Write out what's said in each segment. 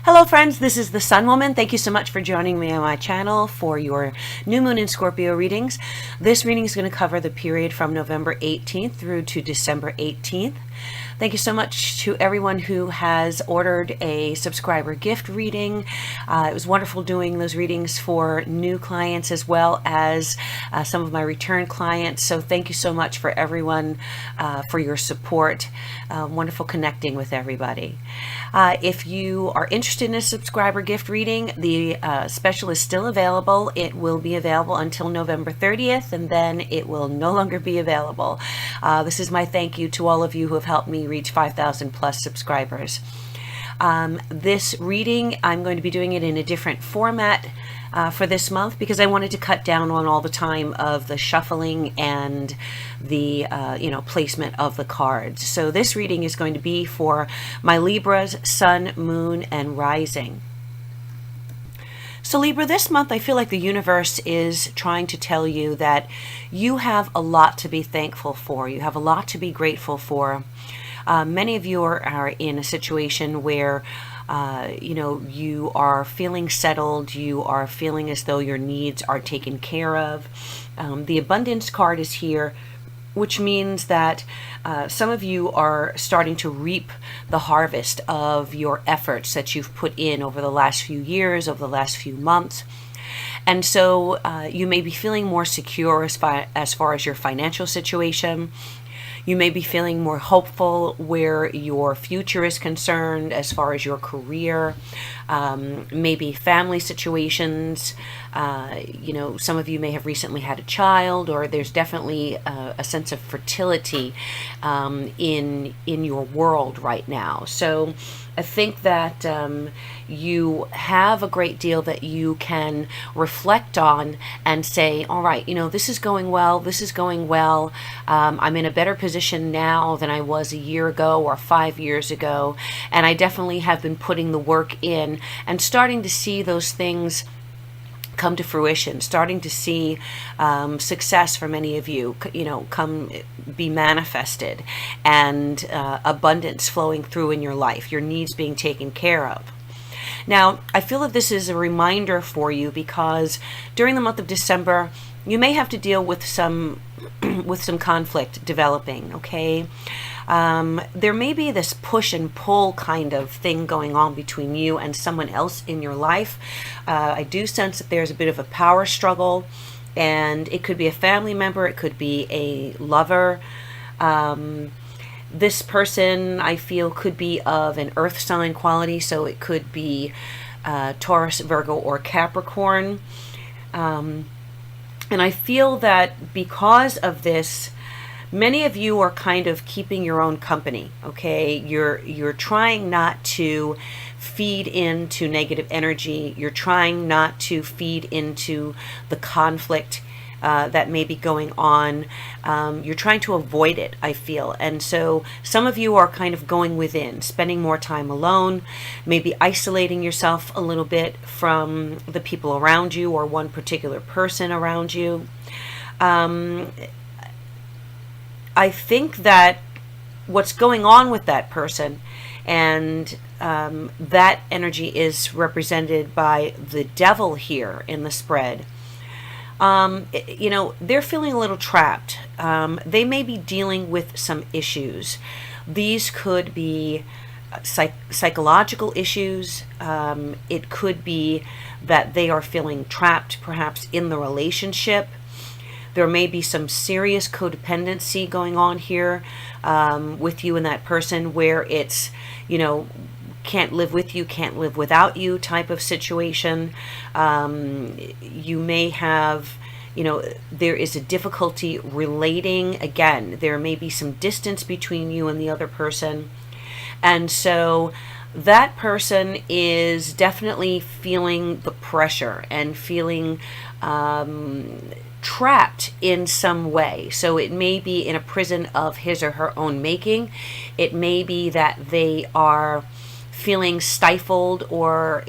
Hello friends, this is the Sun Woman. Thank you so much for joining me on my channel for your new moon in Scorpio readings. This reading is going to cover the period from November 18th through to December 18th. Thank you so much to everyone who has ordered a subscriber gift reading. It was wonderful doing those readings for new clients as well as some of my return clients. So thank you so much for everyone for your support. Wonderful connecting with everybody. If you are interested in a subscriber gift reading, the special is still available. It will be available until November 30th, and then it will no longer be available. This is my thank you to all of you who have helped me reach 5,000 plus subscribers. This reading, I'm going to be doing it in a different format for this month because I wanted to cut down on all the time of the shuffling and the placement of the cards. So this reading is going to be for my Libras, Sun, Moon, and Rising. So Libra, this month I feel like the universe is trying to tell you that you have a lot to be thankful for. You have a lot to be grateful for. Many of you are in a situation where you are feeling settled, you are feeling as though your needs are taken care of. The abundance card is here, which means that some of you are starting to reap the harvest of your efforts that you've put in over the last few years, over the last few months. And so you may be feeling more secure as far as your financial situation. You may be feeling more hopeful where your future is concerned as far as your career, maybe family situations. Some of you may have recently had a child, or there's definitely a sense of fertility in your world right now. So I think that you have a great deal that you can reflect on and say, all right, this is going well, this is going well. I'm in a better position now than I was a year ago or 5 years ago. And I definitely have been putting the work in and starting to see those things come to fruition, starting to see success for many of you, come be manifested, and abundance flowing through in your life, your needs being taken care of. Now, I feel that this is a reminder for you because during the month of December, you may have to deal with some conflict developing, okay? There may be this push and pull kind of thing going on between you and someone else in your life. I do sense that there's a bit of a power struggle, and it could be a family member, it could be a lover. This person, I feel, could be of an earth sign quality, so it could be Taurus, Virgo, or Capricorn. And I feel that because of this, many of you are kind of keeping your own company, okay? You're trying not to feed into negative energy. You're trying not to feed into the conflict that may be going on. You're trying to avoid it, I feel. And so some of you are kind of going within, spending more time alone, maybe isolating yourself a little bit from the people around you or one particular person around you. I think that what's going on with that person, and that energy is represented by the devil here in the spread. They're feeling a little trapped. They may be dealing with some issues. These could be psychological issues. It could be that they are feeling trapped perhaps in the relationship. There may be some serious codependency going on here with you and that person, where it's, can't live with you, can't live without you type of situation. You may have, there is a difficulty relating. Again, there may be some distance between you and the other person. And so that person is definitely feeling the pressure and feeling trapped in some way. So it may be in a prison of his or her own making. It may be that they are feeling stifled or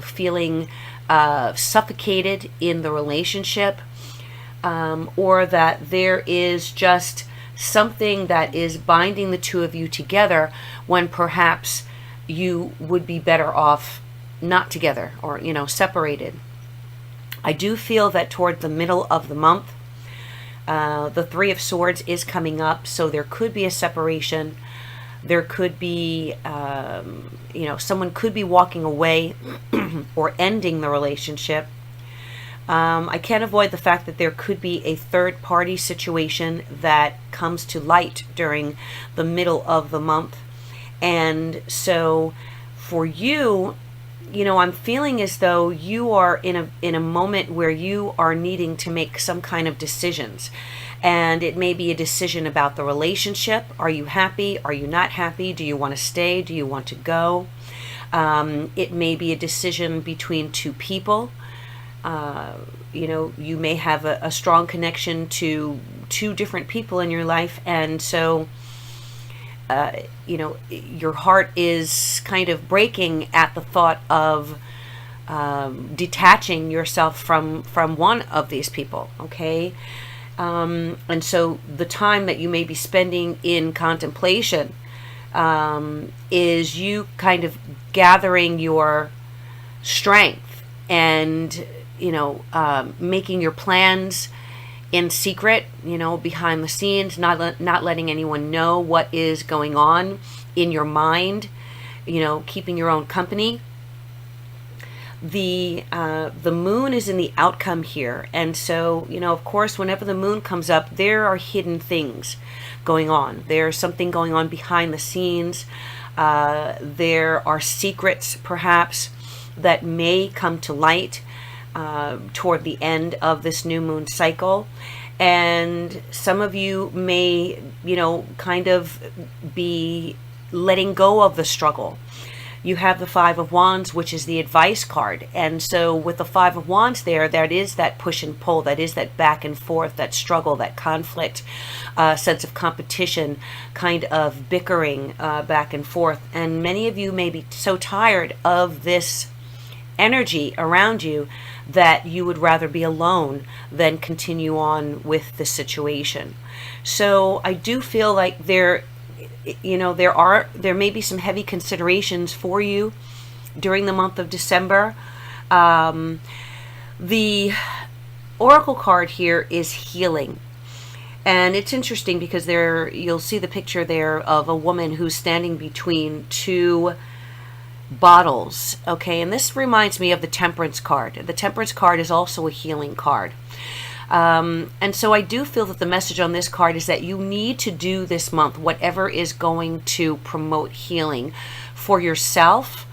feeling suffocated in the relationship, or that there is just something that is binding the two of you together when perhaps you would be better off not together, or, you know, separated. I do feel that toward the middle of the month, the Three of Swords is coming up, so there could be a separation. There could be, you know, someone could be walking away or ending the relationship. I can't avoid the fact that there could be a third-party situation that comes to light during the middle of the month. And so for you, you know, I'm feeling as though you are in a moment where you are needing to make some kind of decisions. And it may be a decision about the relationship. Are you happy? Are you not happy? Do you want to stay? Do you want to go? It may be a decision between two people. You know, you may have a strong connection to two different people in your life. And so, you know, your heart is kind of breaking at the thought of detaching yourself from one of these people, okay? And so the time that you may be spending in contemplation is you kind of gathering your strength and, you know, making your plans in secret, you know, behind the scenes, not letting anyone know what is going on in your mind, you know, keeping your own company. The moon is in the outcome here, and so, you know, of course, whenever the moon comes up, there are hidden things going on. There's something going on behind the scenes. There are secrets, perhaps, that may come to light toward the end of this new moon cycle. And some of you may, you know, kind of be letting go of the struggle. You have the Five of Wands, which is the advice card. And so with the Five of Wands there, that is that push and pull, that is that back and forth, that struggle, that conflict, sense of competition, kind of bickering back and forth. And many of you may be so tired of this energy around you that you would rather be alone than continue on with the situation. So I do feel like there, you know, there may be some heavy considerations for you during the month of December. The oracle card here is healing. And it's interesting because you'll see the picture there of a woman who's standing between two bottles, okay? And this reminds me of the Temperance card. The Temperance card is also a healing card. And so I do feel that the message on this card is that you need to do this month whatever is going to promote healing for yourself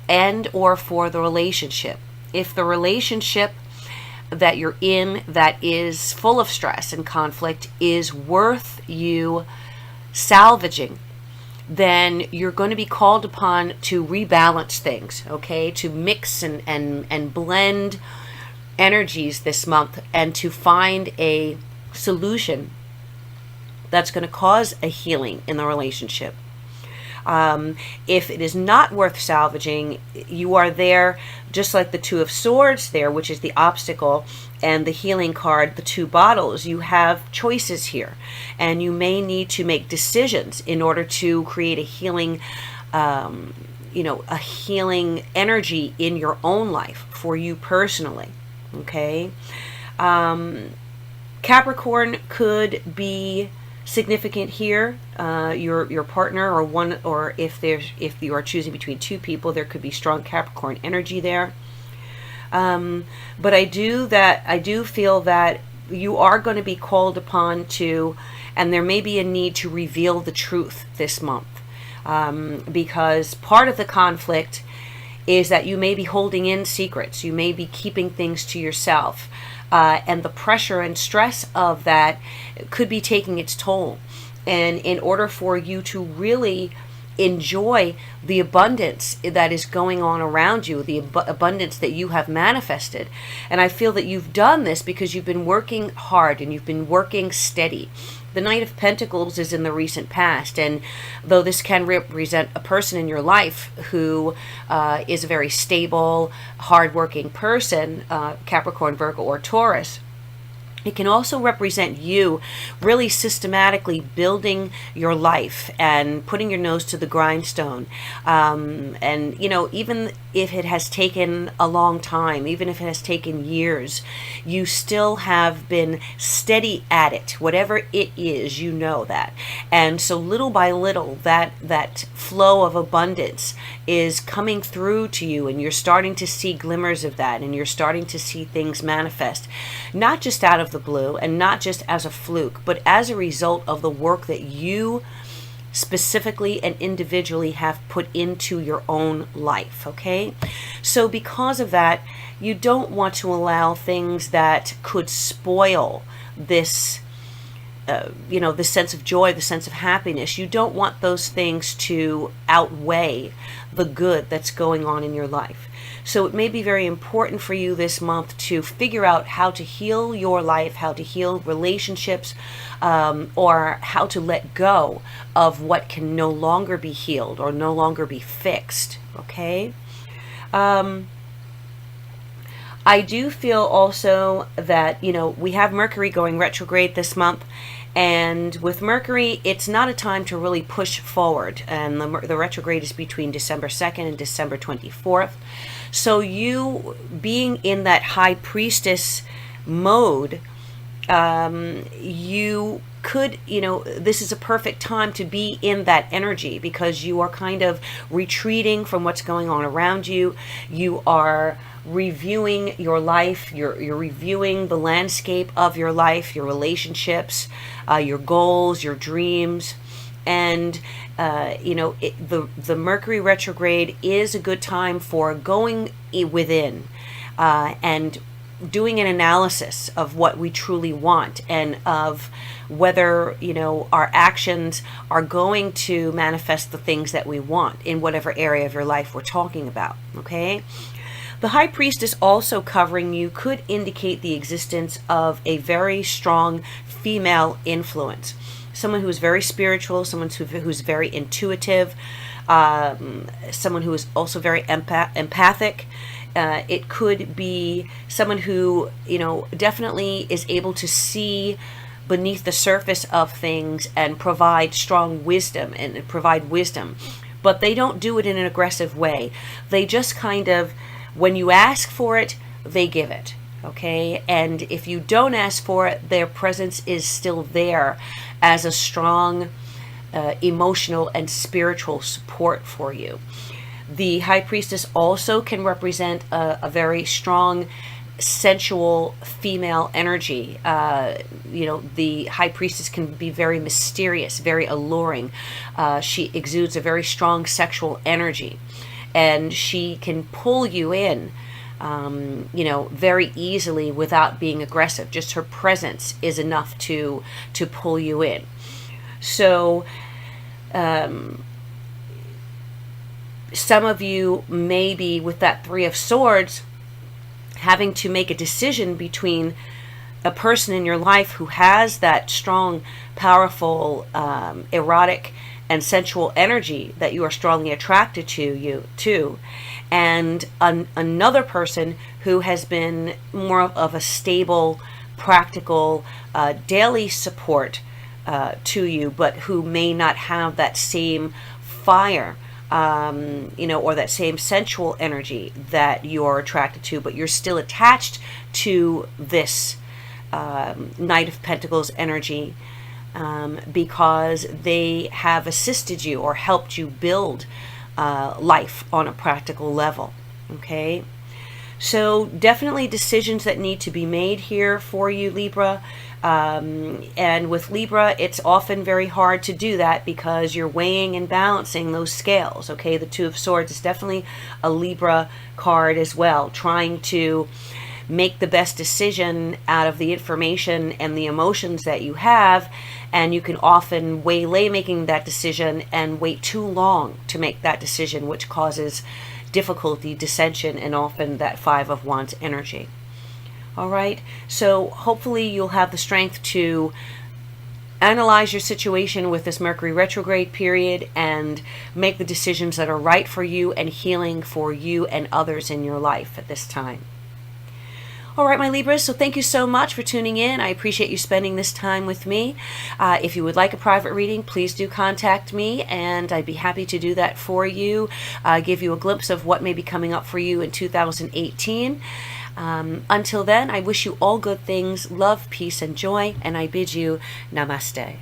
and or for the relationship. If the relationship that you're in that is full of stress and conflict is worth you salvaging, then you're going to be called upon to rebalance things, okay? To mix and blend energies this month and to find a solution that's going to cause a healing in the relationship. If it is not worth salvaging, you are there, just like the Two of Swords there, which is the obstacle, and the healing card, the two bottles. You have choices here, and you may need to make decisions in order to create a healing, you know, a healing energy in your own life for you personally. Okay, Capricorn could be significant here. Your partner, or one, or if you are choosing between two people, there could be strong Capricorn energy there. But I do feel that you are going to be called upon to, and there may be a need to reveal the truth this month, because part of the conflict is that you may be holding in secrets. You may be keeping things to yourself. And the pressure and stress of that could be taking its toll. And in order for you to really enjoy the abundance that is going on around you, the abundance that you have manifested. And I feel that you've done this because you've been working hard and you've been working steady. The Knight of Pentacles is in the recent past, and though this can represent a person in your life who is a very stable, hardworking person, Capricorn, Virgo, or Taurus, It can also represent you really systematically building your life and putting your nose to the grindstone. And, you know, even if it has taken a long time, even if it has taken years, you still have been steady at it. Whatever it is, you know that. And so little by little, that flow of abundance is coming through to you, and you're starting to see glimmers of that, and you're starting to see things manifest, not just out of the blue and not just as a fluke, but as a result of the work that you specifically and individually have put into your own life. Okay, so because of that, you don't want to allow things that could spoil this you know, the sense of joy, the sense of happiness. You don't want those things to outweigh the good that's going on in your life. So it may be very important for you this month to figure out how to heal your life, how to heal relationships, or how to let go of what can no longer be healed or no longer be fixed. Okay? I do feel also that, you know, we have Mercury going retrograde this month, and with Mercury, it's not a time to really push forward, and the retrograde is between December 2nd and December 24th. So you being in that high priestess mode, you could, you know, this is a perfect time to be in that energy, because you are kind of retreating from what's going on around you. You are reviewing your life, you're reviewing the landscape of your life, your relationships, your goals, your dreams. And you know, the Mercury retrograde is a good time for going within and doing an analysis of what we truly want, and of whether, you know, our actions are going to manifest the things that we want in whatever area of your life we're talking about. Okay? The High Priestess also covering you could indicate the existence of a very strong female influence. Someone who is very spiritual, someone who's very intuitive, someone who is also very empathic. It could be someone who, you know, definitely is able to see beneath the surface of things and provide strong wisdom and provide wisdom. But they don't do it in an aggressive way. They just kind of, when you ask for it, they give it. Okay? And if you don't ask for it, their presence is still there as a strong emotional and spiritual support for you. The High Priestess also can represent a very strong sensual female energy. You know, the High Priestess can be very mysterious, very alluring. She exudes a very strong sexual energy, and she can pull you in, you know, very easily without being aggressive. Just her presence is enough to pull you in. So some of you may be, with that Three of Swords, having to make a decision between a person in your life who has that strong, powerful, erotic and sensual energy that you are strongly attracted to, and another person who has been more of a stable, practical, daily support to you, but who may not have that same fire, you know, or that same sensual energy that you're attracted to, but you're still attached to this Knight of Pentacles energy, because they have assisted you or helped you build life on a practical level. Okay? So definitely decisions that need to be made here for you, Libra. And with Libra, it's often very hard to do that because you're weighing and balancing those scales. Okay, the Two of Swords is definitely a Libra card as well, trying to make the best decision out of the information and the emotions that you have, and you can often waylay making that decision and wait too long to make that decision, which causes difficulty, dissension, and often that Five of Wands energy. All right, so hopefully you'll have the strength to analyze your situation with this Mercury retrograde period and make the decisions that are right for you and healing for you and others in your life at this time. All right, my Libras, so thank you so much for tuning in. I appreciate you spending this time with me. If you would like a private reading, please do contact me, and I'd be happy to do that for you, give you a glimpse of what may be coming up for you in 2018. Until then, I wish you all good things, love, peace, and joy, and I bid you namaste.